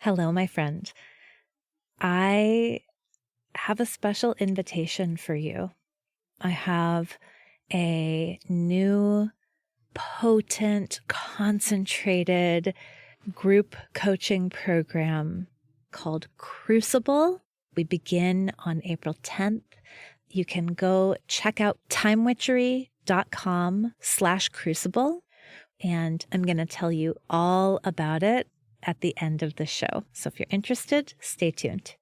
Hello, my friend. I have a special invitation for you. I have a new, potent, concentrated group coaching program called Crucible. We begin on April 10th. You can go check out timewitchery.com/crucible, and I'm going to tell you all about it at the end of the show. So if you're interested, stay tuned.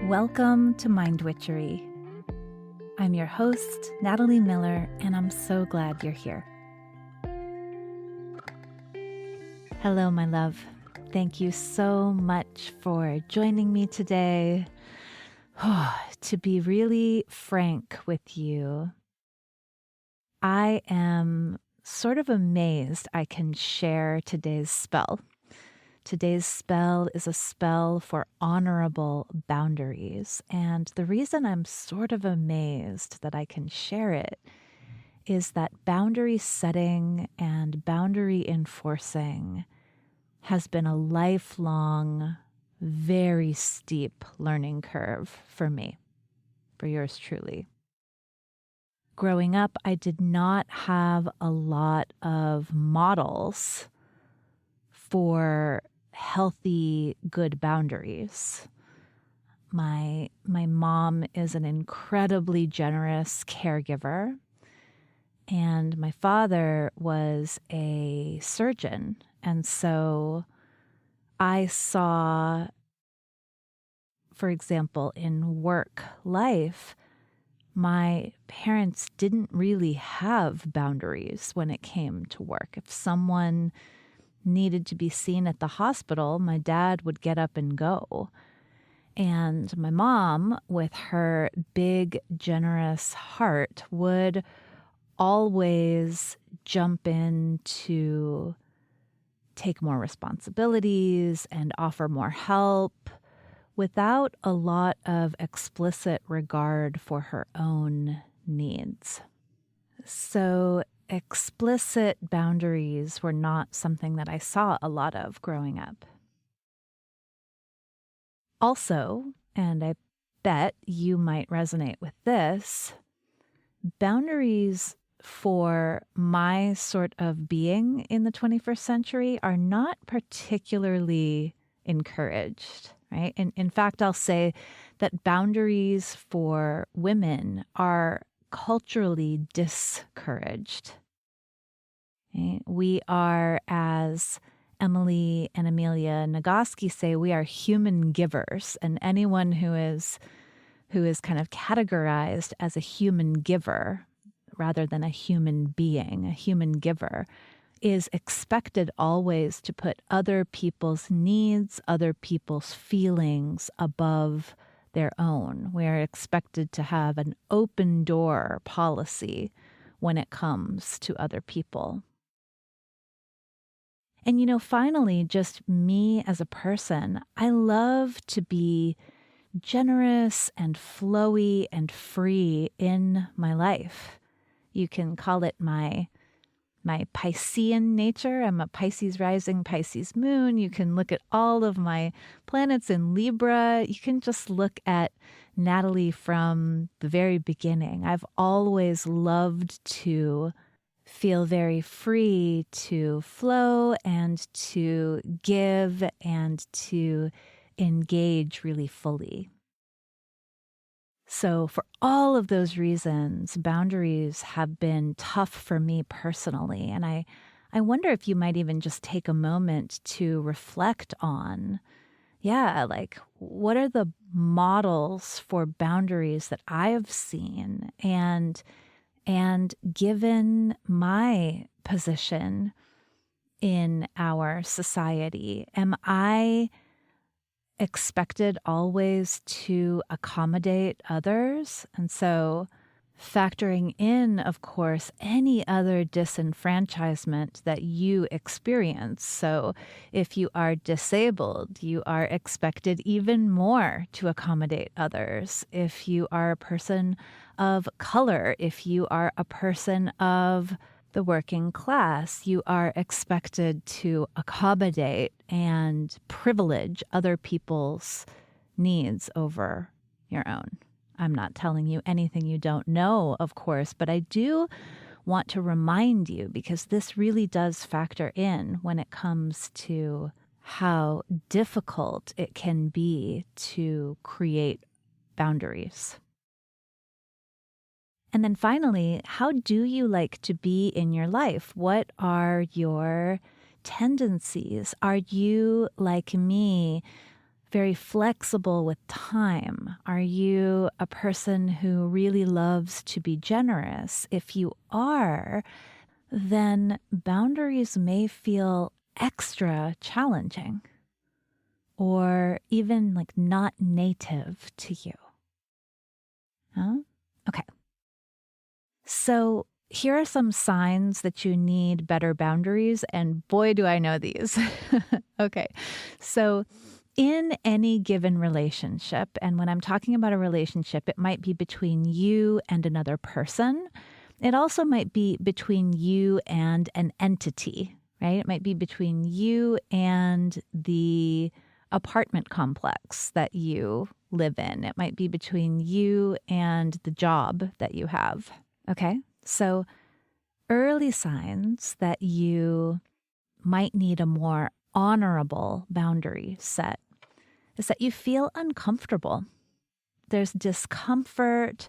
Welcome to Mind Witchery. I'm your host, Natalie Miller, and I'm so glad you're here. Hello, my love. Thank you so much for joining me today. To be really frank with you, I am sort of amazed I can share today's spell. Today's spell is a spell for honorable boundaries. And the reason I'm sort of amazed that I can share it is that boundary setting and boundary enforcing has been a lifelong, very steep learning curve for me, for yours truly. Growing up, I did not have a lot of models for healthy, good boundaries. My mom is an incredibly generous caregiver, and my father was a surgeon. And so I saw, for example, in work life, my parents didn't really have boundaries when it came to work. If someone needed to be seen at the hospital, my dad would get up and go. And my mom, with her big, generous heart, would always jump in to take more responsibilities and offer more help without a lot of explicit regard for her own needs. So explicit boundaries were not something that I saw a lot of growing up. Also, and I bet you might resonate with this, boundaries for my sort of being in the 21st century are not particularly encouraged, right? And in fact, I'll say that boundaries for women are culturally discouraged. Okay? We are, as Emily and Amelia Nagoski say, we are human givers, and anyone who is kind of categorized as a human giver rather than a human being, a human giver, is expected always to put other people's needs, other people's feelings above their own. We are expected to have an open door policy when it comes to other people. And finally, just me as a person, I love to be generous and flowy and free in my life. You can call it my Piscean nature. I'm a Pisces rising, Pisces moon. You can look at all of my planets in Libra. You can just look at Natalie from the very beginning. I've always loved to feel very free to flow and to give and to engage really fully. So for all of those reasons, boundaries have been tough for me personally. And I wonder if you might even just take a moment to reflect on, like what are the models for boundaries that I have seen? And given my position in our society, am I expected always to accommodate others? And so Factoring in, of course, any other disenfranchisement that you experience. So if you are disabled, you are expected even more to accommodate others. If you are a person of color, if you are a person of the working class, you are expected to accommodate and privilege other people's needs over your own. I'm not telling you anything you don't know, of course, but I do want to remind you because this really does factor in when it comes to how difficult it can be to create boundaries. And then finally, how do you like to be in your life? What are your tendencies? Are you, like me, very flexible with time? Are you a person who really loves to be generous? If you are, then boundaries may feel extra challenging or even like not native to you. Huh? Okay. So here are some signs that you need better boundaries, and boy, do I know these. Okay. So in any given relationship, and when I'm talking about a relationship, it might be between you and another person. It also might be between you and an entity, right? It might be between you and the apartment complex that you live in. It might be between you and the job that you have. Okay? So early signs that you might need a more honorable boundary set is that you feel uncomfortable. There's discomfort.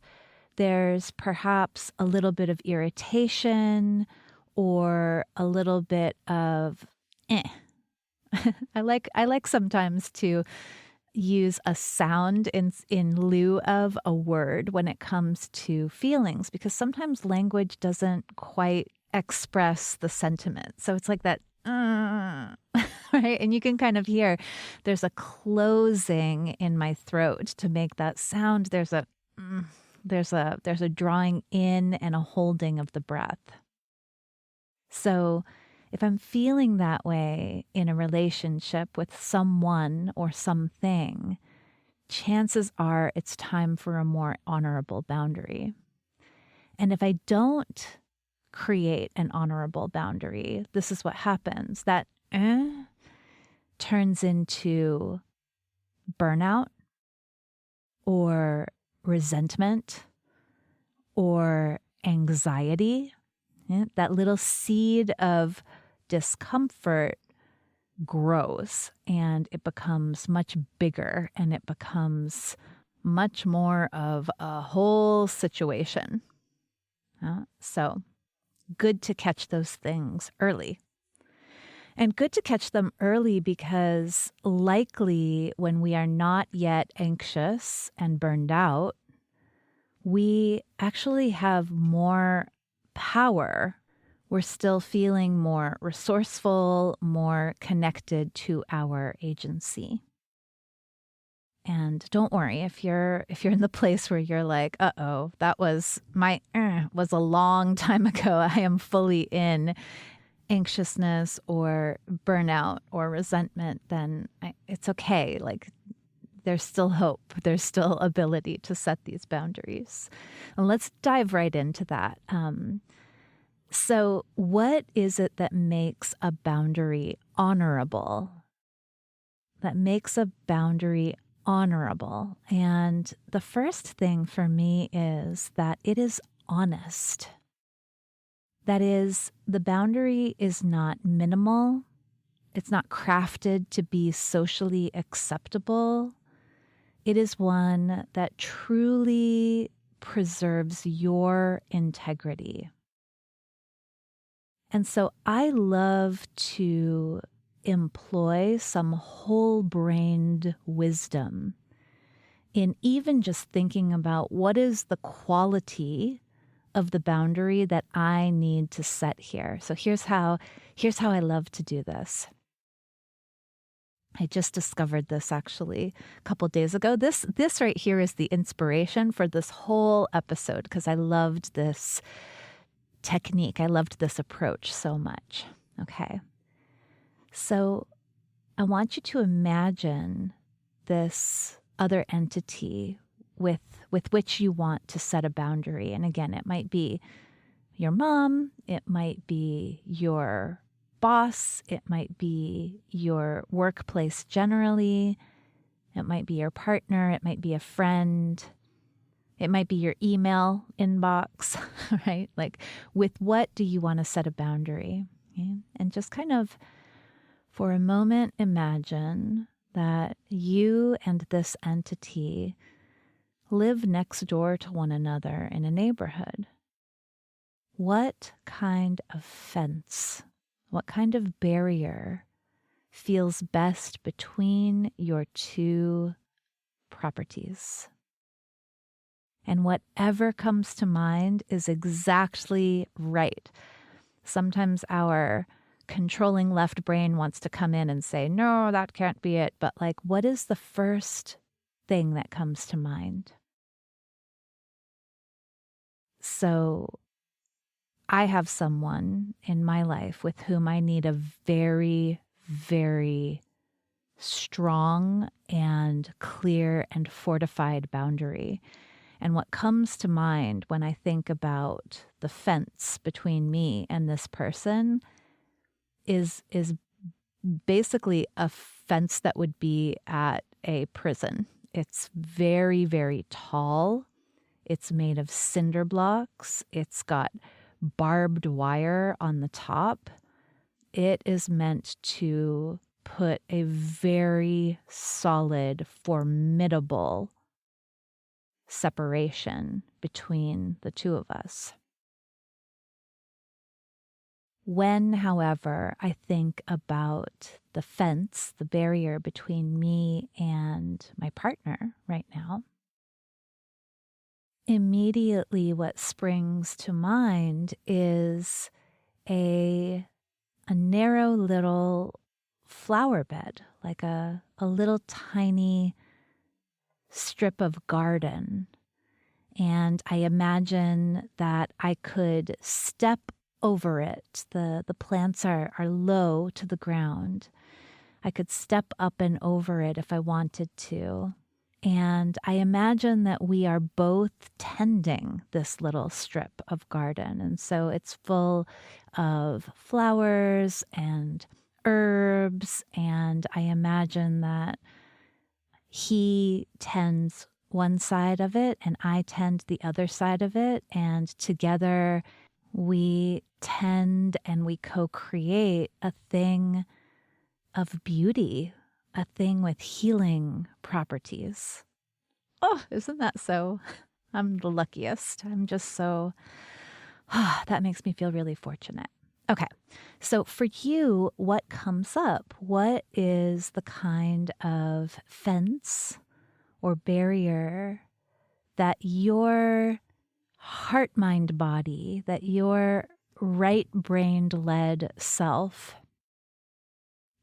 There's perhaps a little bit of irritation or a little bit of I like sometimes to use a sound in lieu of a word when it comes to feelings, because sometimes language doesn't quite express the sentiment. So it's like that, right? And you can kind of hear there's a closing in my throat to make that sound. There's a drawing in and a holding of the breath. So if I'm feeling that way in a relationship with someone or something, chances are it's time for a more honorable boundary. And if I don't create an honorable boundary, this is what happens. That turns into burnout or resentment or anxiety. That little seed of discomfort grows and it becomes much bigger and it becomes much more of a whole situation. So good to catch those things early. And good to catch them early because likely when we are not yet anxious and burned out, we actually have more power. We're still feeling more resourceful, more connected to our agency. And don't worry if you're in the place where you're like, uh-oh, that was was a long time ago. I am fully in anxiousness or burnout or resentment, then it's okay. Like there's still hope. There's still ability to set these boundaries. And let's dive right into that. So what is it that makes a boundary honorable? That makes a boundary honorable. And the first thing for me is that it is honest. That is, the boundary is not minimal. It's not crafted to be socially acceptable. It is one that truly preserves your integrity. And so I love to employ some whole-brained wisdom in even just thinking about what is the quality of the boundary that I need to set here. So here's how I love to do this. I just discovered this actually a couple days ago. This right here is the inspiration for this whole episode because I loved this technique. I loved this approach so much. Okay. So I want you to imagine this other entity with which you want to set a boundary. And again, it might be your mom, it might be your boss, it might be your workplace generally, it might be your partner, it might be a friend, it might be your email inbox, right? Like, with what do you want to set a boundary? Okay? And just kind of for a moment imagine that you and this entity live next door to one another in a neighborhood. What kind of fence, what kind of barrier feels best between your two properties? And whatever comes to mind is exactly right. Sometimes our controlling left brain wants to come in and say, no, that can't be it. But like, what is the first thing that comes to mind? So I have someone in my life with whom I need a very, very strong and clear and fortified boundary. And what comes to mind when I think about the fence between me and this person is basically a fence that would be at a prison. It's very, very tall. It's made of cinder blocks. It's got barbed wire on the top. It is meant to put a very solid, formidable separation between the two of us. When, however, I think about the fence, the barrier between me and my partner right now, immediately what springs to mind is a narrow little flower bed, like a little tiny strip of garden. And I imagine that I could step over it. The plants are low to the ground. I could step up and over it if I wanted to. And I imagine that we are both tending this little strip of garden. And so it's full of flowers and herbs. And I imagine that he tends one side of it and I tend the other side of it. And together we tend and we co-create a thing of beauty, a thing with healing properties. Oh, isn't that so? I'm the luckiest. I'm just so, that makes me feel really fortunate. Okay, so for you, what comes up? What is the kind of fence or barrier that your heart, mind, body, that your right-brained led self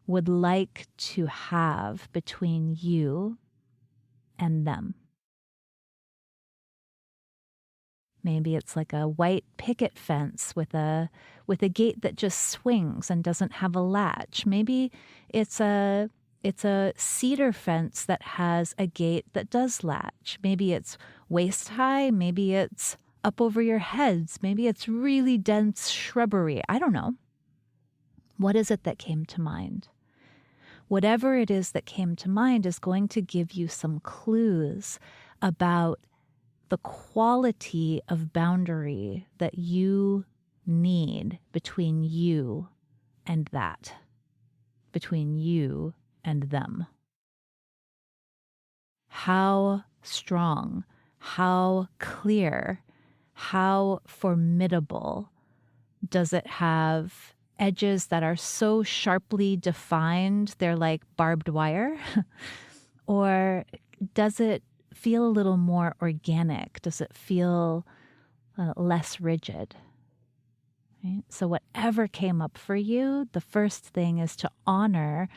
would like to have between you and them? Maybe it's like a white picket fence with a gate that just swings and doesn't have a latch. Maybe it's a cedar fence that has a gate that does latch. Maybe it's waist high. Maybe it's up over your heads. Maybe it's really dense shrubbery. I don't know. What is it that came to mind? Whatever it is that came to mind is going to give you some clues about the quality of boundary that you need between you and that, between you and them. How strong, how clear, how formidable does it have edges that are so sharply defined they're like barbed wire? Or does it feel a little more organic? Does it feel less rigid? Right? So whatever came up for you, the first thing is to honor,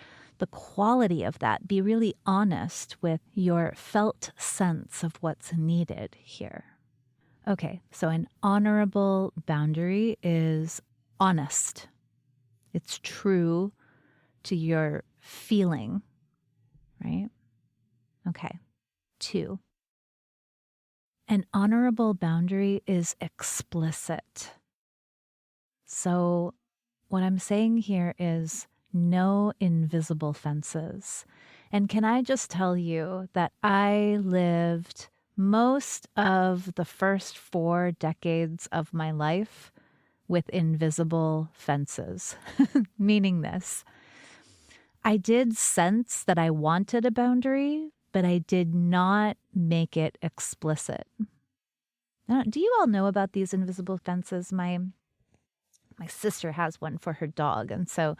the quality of that. Be really honest with your felt sense of what's needed here. Okay, so an honorable boundary is honest. It's true to your feeling, right? Okay. 2, an honorable boundary is explicit. So what I'm saying here is no invisible fences. And can I just tell you that I lived most of the first 4 decades of my life with invisible fences, meaning this. I did sense that I wanted a boundary, but I did not make it explicit. Now, do you all know about these invisible fences? My sister has one for her dog. And so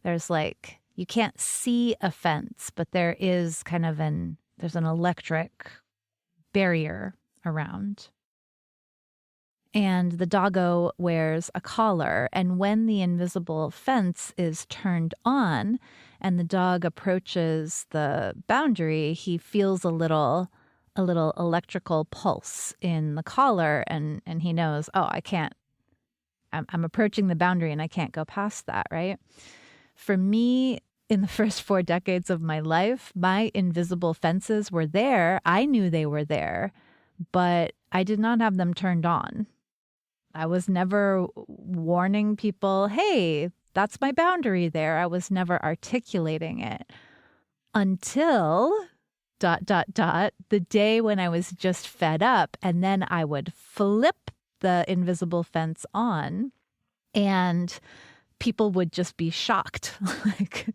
there's like, you can't see a fence, but there is kind of there's an electric barrier around. And the doggo wears a collar. And when the invisible fence is turned on and the dog approaches the boundary, he feels a little electrical pulse in the collar. And he knows, oh, I'm approaching the boundary and I can't go past that, right? For me, in the first 4 decades of my life, my invisible fences were there. I knew they were there, but I did not have them turned on. I was never warning people, hey, that's my boundary there. I was never articulating it until ... the day when I was just fed up. And then I would flip the invisible fence on and people would just be shocked. Like,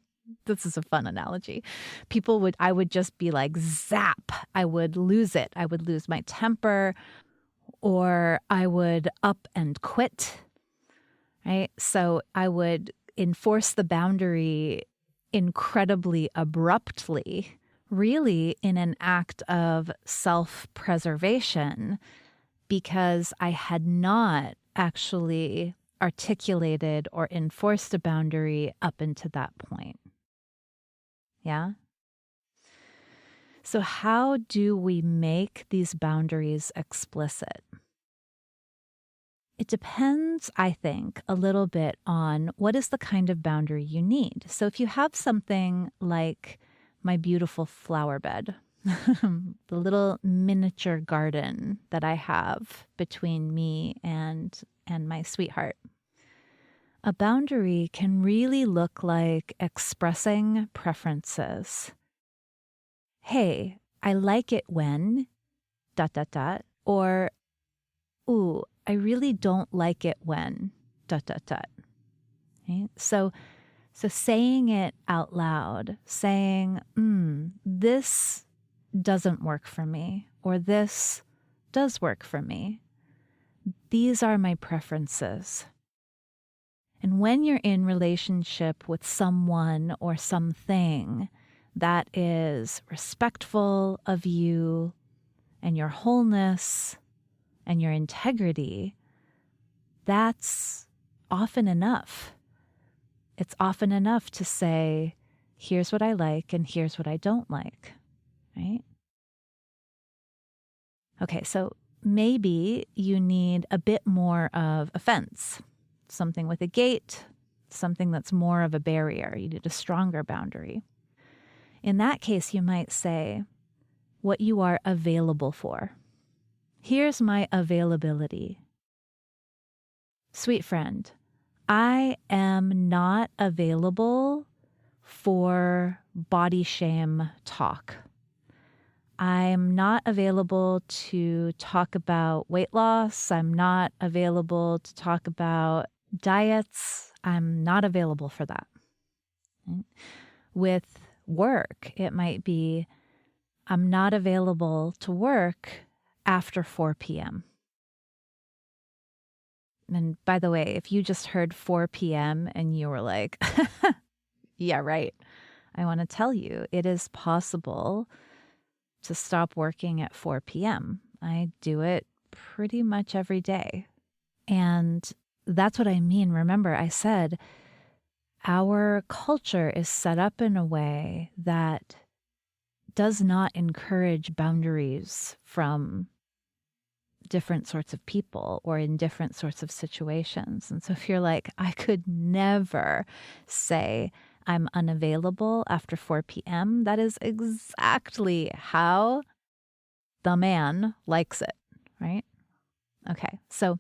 this is a fun analogy. I would just be like, zap. I would lose it. I would lose my temper, or I would up and quit, right? So I would enforce the boundary incredibly abruptly, really in an act of self-preservation, because I had not actually articulated or enforced a boundary up until that point. Yeah? So how do we make these boundaries explicit? It depends, I think, a little bit on what is the kind of boundary you need. So if you have something like my beautiful flower bed, the little miniature garden that I have between me and my sweetheart, a boundary can really look like expressing preferences. Hey, I like it when ... or ooh, I really don't like it when ... Right? So saying it out loud, saying, this doesn't work for me, or this does work for me. These are my preferences. And when you're in relationship with someone or something that is respectful of you and your wholeness and your integrity, that's often enough. It's often enough to say, here's what I like and here's what I don't like, right? Okay, so maybe you need a bit more of a fence, something with a gate, something that's more of a barrier. You need a stronger boundary. In that case, you might say what you are available for. Here's my availability. Sweet friend, I am not available for body shame talk. I'm not available to talk about weight loss. I'm not available to talk about diets. I'm not available for that. Right? With work, it might be, I'm not available to work after 4 p.m. And by the way, if you just heard 4 p.m. and you were like, yeah, right. I want to tell you, it is possible to stop working at 4 p.m. I do it pretty much every day. And that's what I mean. Remember, I said, our culture is set up in a way that does not encourage boundaries from different sorts of people or in different sorts of situations. And so if you're like, I could never say I'm unavailable after 4 p.m., that is exactly how the man likes it, right? Okay, so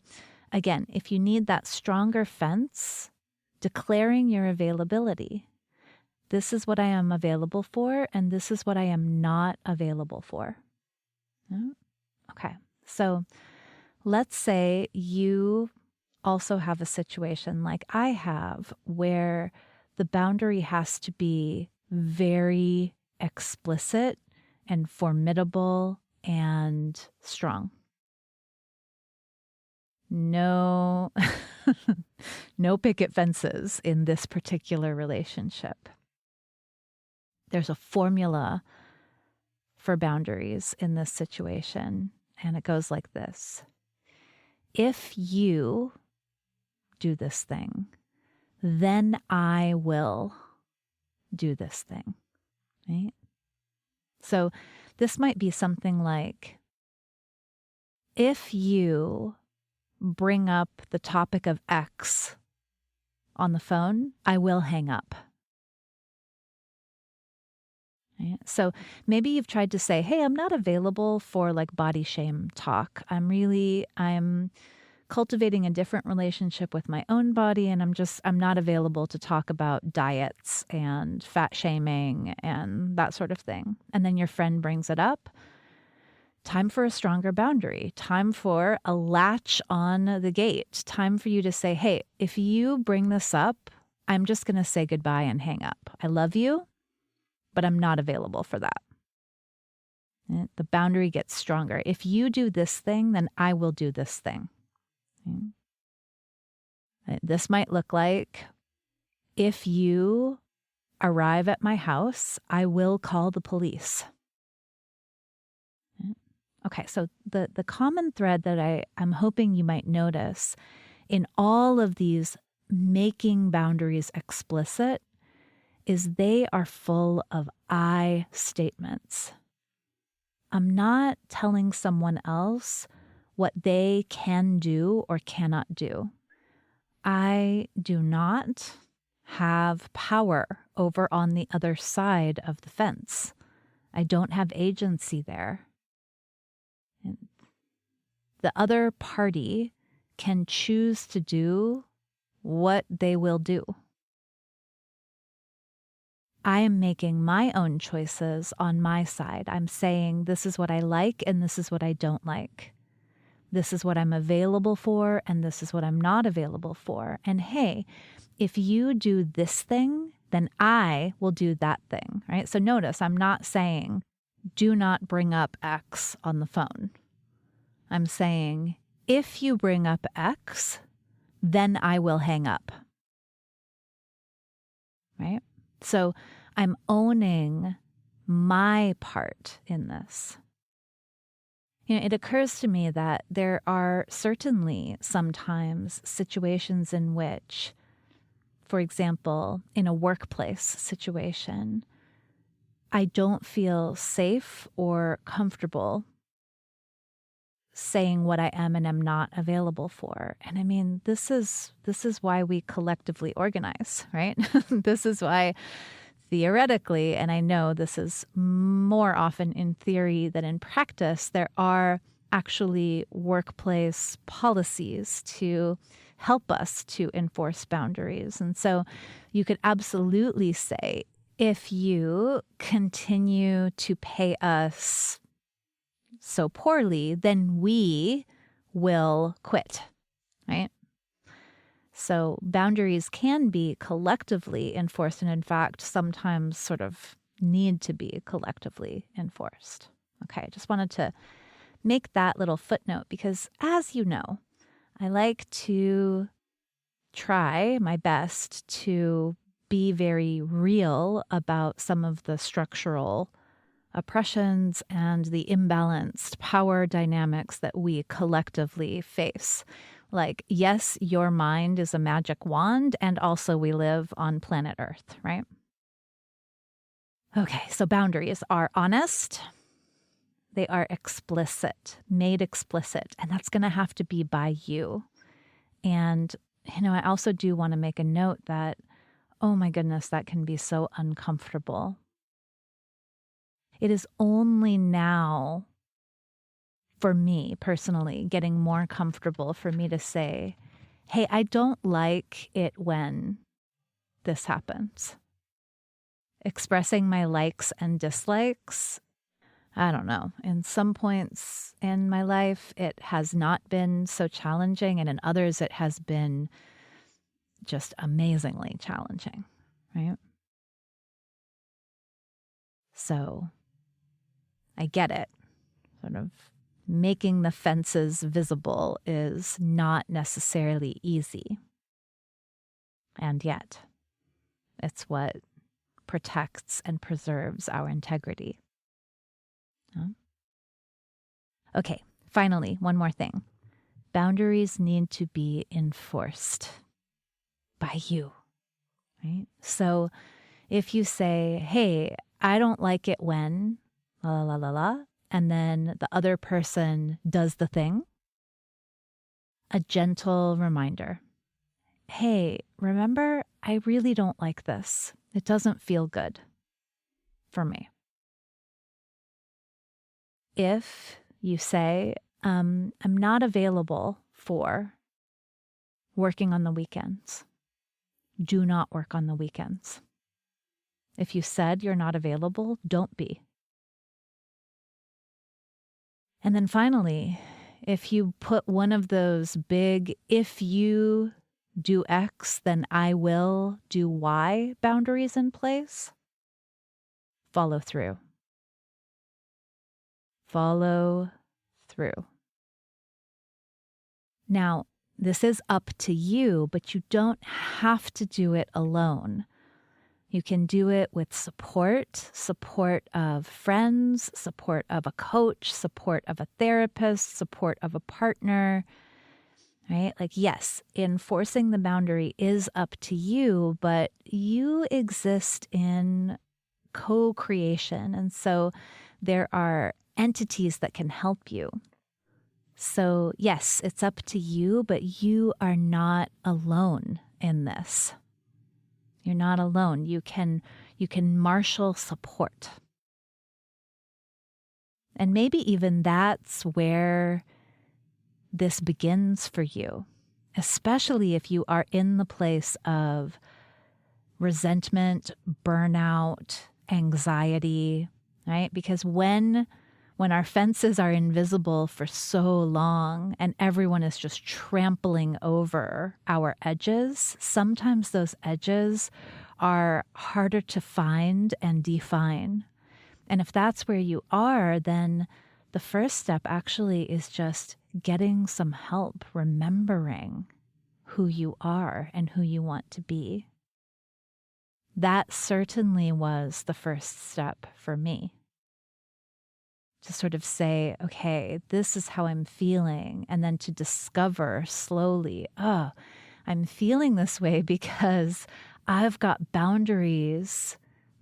again, if you need that stronger fence, declaring your availability. This is what I am available for, and this is what I am not available for. Okay, so let's say you also have a situation like I have where the boundary has to be very explicit and formidable and strong. No, no picket fences in this particular relationship. There's a formula for boundaries in this situation, and it goes like this. If you do this thing, then I will do this thing, right? So this might be something like, if you bring up the topic of X on the phone, I will hang up. Right? So maybe you've tried to say, hey, I'm not available for like body shame talk. I'm cultivating a different relationship with my own body, and I'm not available to talk about diets and fat shaming and that sort of thing. And then your friend brings it up. Time for a stronger boundary, time for a latch on the gate, time for you to say, hey, if you bring this up, I'm just going to say goodbye and hang up. I love you, but I'm not available for that. And the boundary gets stronger. If you do this thing, then I will do this thing. This might look like, if you arrive at my house, I will call the police. Okay, so the common thread that I'm hoping you might notice in all of these making boundaries explicit is they are full of I statements. I'm not telling someone else what they can do or cannot do. I do not have power over on the other side of the fence. I don't have agency there. The other party can choose to do what they will do. I am making my own choices on my side. I'm saying this is what I like and this is what I don't like. This is what I'm available for and this is what I'm not available for. And hey, if you do this thing, then I will do that thing, right? So notice I'm not saying do not bring up X on the phone. I'm saying, if you bring up X, then I will hang up, right? So I'm owning my part in this. It occurs to me that there are certainly sometimes situations in which, for example, in a workplace situation, I don't feel safe or comfortable saying what I am and am not available for. And I mean, this is why we collectively organize, right? This is why theoretically, and I know this is more often in theory than in practice, there are actually workplace policies to help us to enforce boundaries. And so you could absolutely say, if you continue to pay us so poorly, then we will quit, right? So boundaries can be collectively enforced, and in fact, sometimes sort of need to be collectively enforced. Okay, I just wanted to make that little footnote because, as you know, I like to try my best to be very real about some of the structural oppressions and the imbalanced power dynamics that we collectively face Like, yes, your mind is a magic wand, and also we live on planet Earth, right? Okay, so boundaries are honest. They are explicit, made explicit, and that's going to have to be by you. And, I also do want to make a note that, oh my goodness, that can be so uncomfortable. It is only now, for me personally, getting more comfortable for me to say, hey, I don't like it when this happens. Expressing my likes and dislikes, I don't know. In some points in my life, it has not been so challenging, and in others, it has been just amazingly challenging, right? So I get it. Sort of making the fences visible is not necessarily easy. And yet, it's what protects and preserves our integrity. Okay, finally, one more thing. Boundaries need to be enforced by you, right? So if you say, hey, I don't like it when la la la la, and then the other person does the thing, a gentle reminder. Hey, remember, I really don't like this. It doesn't feel good for me. If you say, I'm not available for working on the weekends, do not work on the weekends. If you said you're not available, don't be. And then finally, if you put one of those big, if you do X, then I will do Y boundaries in place, follow through. Follow through. Now, this is up to you, but you don't have to do it alone. You can do it with support of friends, support of a coach, support of a therapist, support of a partner, right? Like, yes, enforcing the boundary is up to you, but you exist in co-creation. And so there are entities that can help you. So yes, it's up to you, but you are not alone in this. You're not alone. You can marshal support. And maybe even that's where this begins for you, especially if you are in the place of resentment, burnout, anxiety, right? Because when our fences are invisible for so long and everyone is just trampling over our edges, sometimes those edges are harder to find and define. And if that's where you are, then the first step actually is just getting some help, remembering who you are and who you want to be. That certainly was the first step for me. To sort of say, okay, this is how I'm feeling. And then to discover slowly, oh, I'm feeling this way because I've got boundaries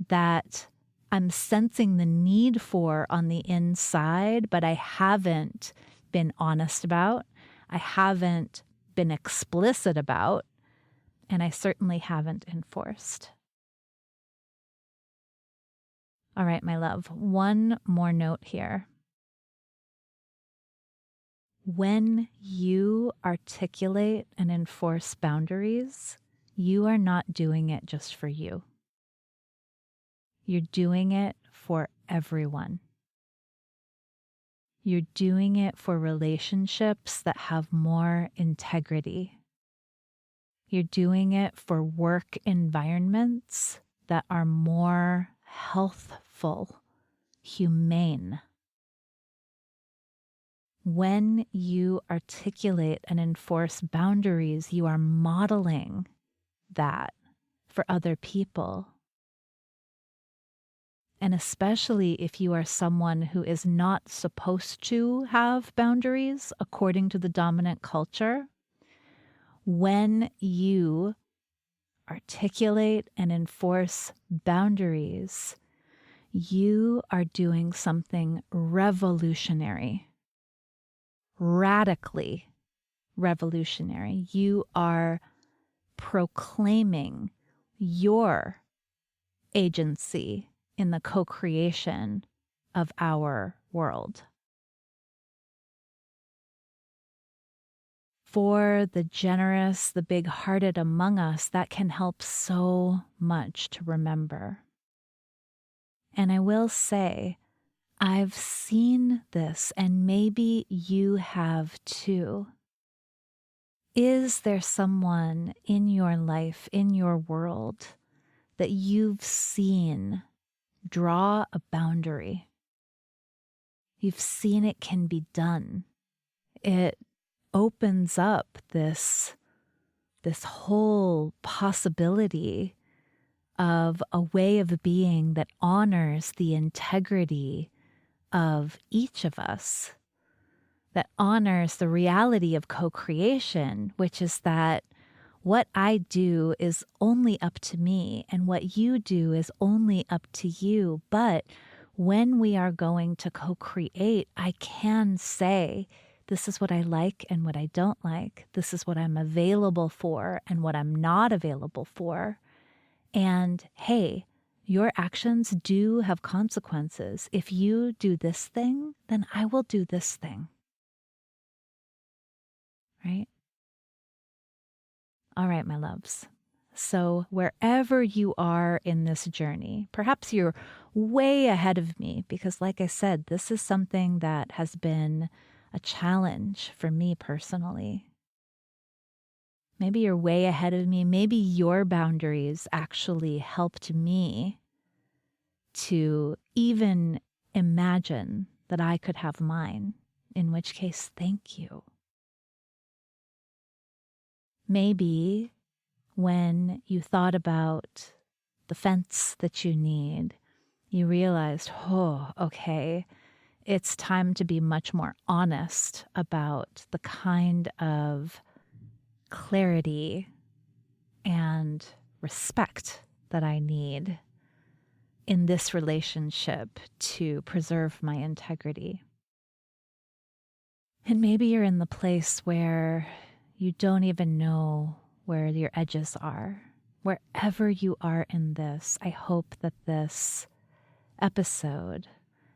that I'm sensing the need for on the inside, but I haven't been honest about. I haven't been explicit about, and I certainly haven't enforced. All right, my love, one more note here. When you articulate and enforce boundaries, you are not doing it just for you. You're doing it for everyone. You're doing it for relationships that have more integrity. You're doing it for work environments that are more healthful, humane. When you articulate and enforce boundaries, you are modeling that for other people. And especially if you are someone who is not supposed to have boundaries according to the dominant culture, when you articulate and enforce boundaries, you are doing something revolutionary, radically revolutionary. You are proclaiming your agency in the co-creation of our world. For the generous, the big-hearted among us, that can help so much to remember. And I will say, I've seen this, and maybe you have too. Is there someone in your life, in your world, that you've seen draw a boundary? You've seen it can be done. It opens up this whole possibility of a way of being that honors the integrity of each of us, that honors the reality of co-creation, which is that what I do is only up to me and what you do is only up to you. But when we are going to co-create, I can say, this is what I like and what I don't like. This is what I'm available for and what I'm not available for. And hey, your actions do have consequences. If you do this thing, then I will do this thing. Right? All right, my loves. So wherever you are in this journey, perhaps you're way ahead of me because, like I said, this is something that has been a challenge for me personally. Maybe you're way ahead of me. Maybe your boundaries actually helped me to even imagine that I could have mine, in which case, thank you. Maybe when you thought about the fence that you need, you realized, oh, okay, it's time to be much more honest about the kind of clarity and respect that I need in this relationship to preserve my integrity. And maybe you're in the place where you don't even know where your edges are. Wherever you are in this, I hope that this episode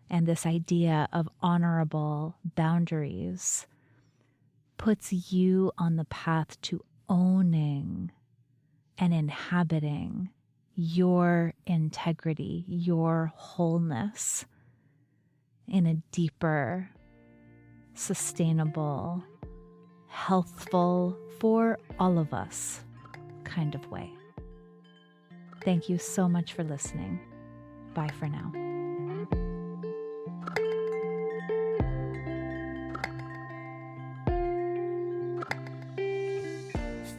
and this idea of honorable boundaries puts you on the path to owning and inhabiting your integrity, your wholeness in a deeper, sustainable, healthful, for all of us kind of way. Thank you so much for listening. Bye for now.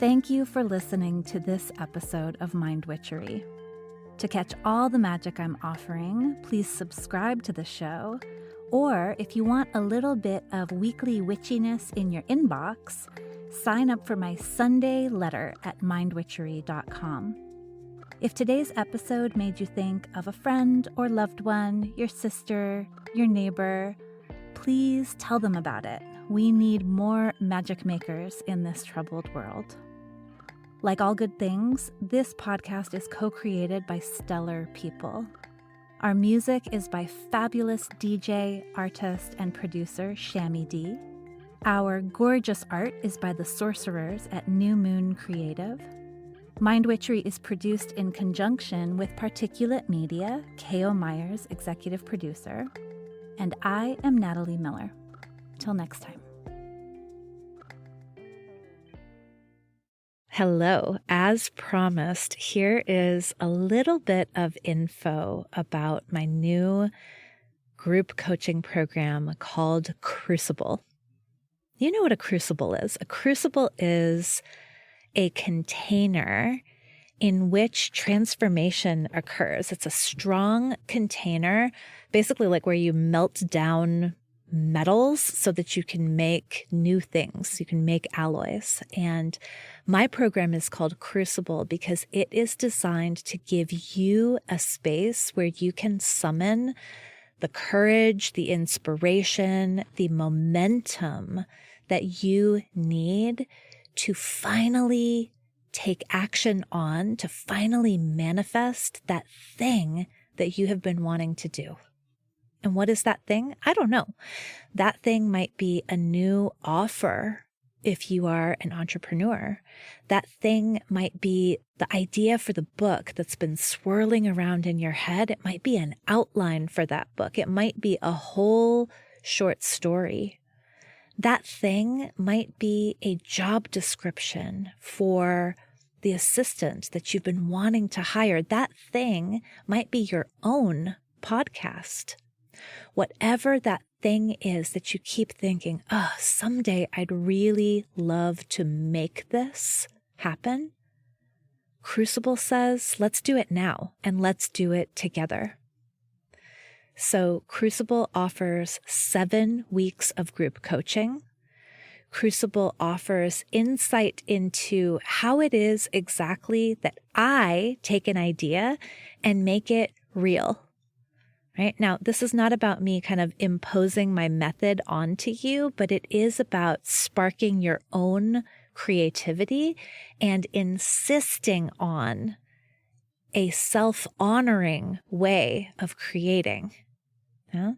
Thank you for listening to this episode of Mind Witchery. To catch all the magic I'm offering, please subscribe to the show. Or if you want a little bit of weekly witchiness in your inbox, sign up for my Sunday letter at mindwitchery.com. If today's episode made you think of a friend or loved one, your sister, your neighbor, please tell them about it. We need more magic makers in this troubled world. Like all good things, this podcast is co-created by stellar people. Our music is by fabulous DJ, artist, and producer Shammy D. Our gorgeous art is by the sorcerers at New Moon Creative. Mind Witchery is produced in conjunction with Particulate Media, K.O. Myers, executive producer. And I am Natalie Miller. Till next time. Hello. As promised, here is a little bit of info about my new group coaching program called Crucible. You know what a crucible is? A crucible is a container in which transformation occurs. It's a strong container, basically like where you melt down metals so that you can make new things. You can make alloys. And my program is called Crucible because it is designed to give you a space where you can summon the courage, the inspiration, the momentum that you need to finally take action on, to finally manifest that thing that you have been wanting to do. And what is that thing? I don't know. That thing might be a new offer if you are an entrepreneur. That thing might be the idea for the book that's been swirling around in your head. It might be an outline for that book. It might be a whole short story. That thing might be a job description for the assistant that you've been wanting to hire. That thing might be your own podcast. Whatever that thing is that you keep thinking, someday I'd really love to make this happen. Crucible says, let's do it now and let's do it together. So Crucible offers 7 weeks of group coaching. Crucible offers insight into how it is exactly that I take an idea and make it real. Right? Now, this is not about me kind of imposing my method onto you, but it is about sparking your own creativity and insisting on a self-honoring way of creating. Yeah?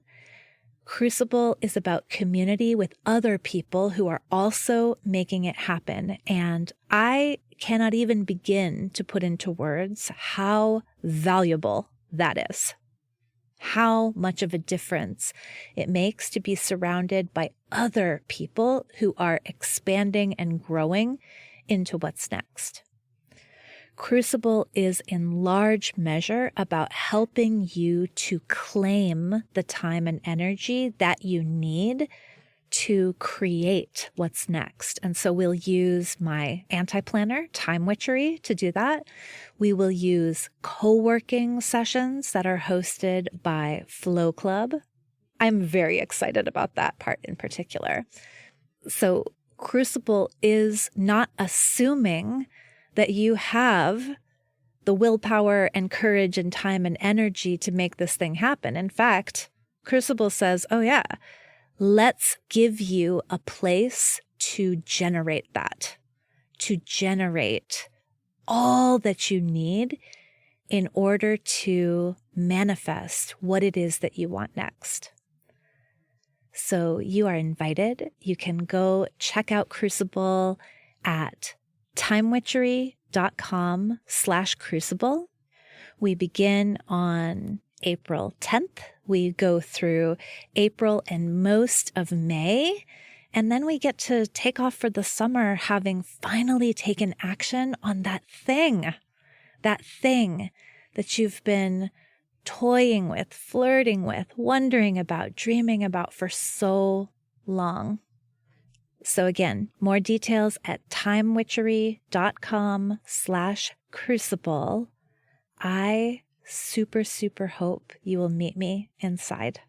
Crucible is about community with other people who are also making it happen. And I cannot even begin to put into words how valuable that is. How much of a difference it makes to be surrounded by other people who are expanding and growing into what's next. Crucible is in large measure about helping you to claim the time and energy that you need to create what's next. And so we'll use my anti-planner, Time Witchery, to do that. We will use co-working sessions that are hosted by Flow Club. I'm very excited about that part in particular. So Crucible is not assuming that you have the willpower and courage and time and energy to make this thing happen. In fact, Crucible says, let's give you a place to generate that, to generate all that you need in order to manifest what it is that you want next. So you are invited. You can go check out Crucible at timewitchery.com/crucible. We begin on April 10th. We go through April and most of May, and then we get to take off for the summer having finally taken action on that thing that you've been toying with, flirting with, wondering about, dreaming about for so long. So again, more details at timewitchery.com/crucible. I super hope you will meet me inside.